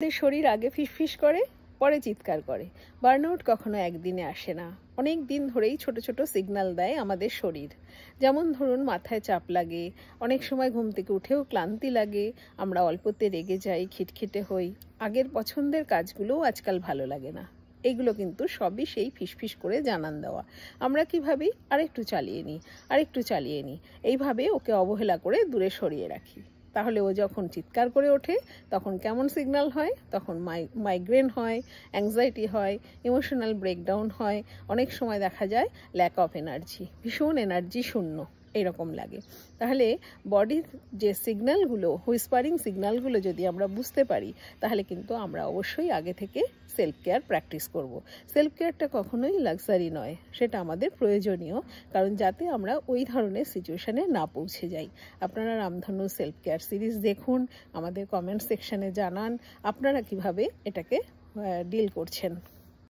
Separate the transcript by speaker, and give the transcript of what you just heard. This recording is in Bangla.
Speaker 1: আমাদের শরীর আগে ফিসফিস করে, পরে চিৎকার করে। বার্নআউট কখনো একদিনে আসে না, অনেক দিন ধরেই ছোট ছোট সিগন্যাল দেয় আমাদের শরীর। যেমন ধরুন, মাথায় চাপ লাগে, অনেক সময় ঘুম থেকে উঠেও ক্লান্তি লাগে, আমরা অল্পতে রেগে যাই, খিটখিটে হই, আগের পছন্দের কাজগুলোও আজকাল ভালো লাগে না। এগুলো কিন্তু সবই সেই ফিসফিস করে জানান দেওয়া। আমরা কি ভাবি, আরেকটু চালিয়ে নিই, আরেকটু চালিয়ে নিই, এইভাবে ওকে অবহেলা করে দূরে সরিয়ে রাখি। তাহলে ও যখন চিৎকার করে ওঠে তখন কেমন সিগন্যাল হয়? তখন মাইগ্রেন হয়, অ্যাংজাইটি হয়, ইমোশনাল ব্রেকডাউন হয়, অনেক সময় দেখা যায় ল্যাক অফ এনার্জি, ভীষণ এনার্জি শূন্য এরকম লাগে। তাহলে বডির যে সিগন্যালগুলো, হুইসপারিং সিগন্যালগুলো যদি আমরা বুঝতে পারি, তাহলে কিন্তু আমরা অবশ্যই আগে থেকে সেলফ কেয়ার প্র্যাকটিস করব। সেলফ কেয়ারটা কখনোই লাক্সারি নয়, সেটা আমাদের প্রয়োজনীয়, কারণ যাতে আমরা ওই ধরনের সিচুয়েশানে না পৌঁছে যাই। আপনারা রামধনু সেলফ কেয়ার সিরিজ দেখুন, আমাদের কমেন্ট সেকশানে জানান আপনারা কিভাবে এটাকে ডিল করছেন।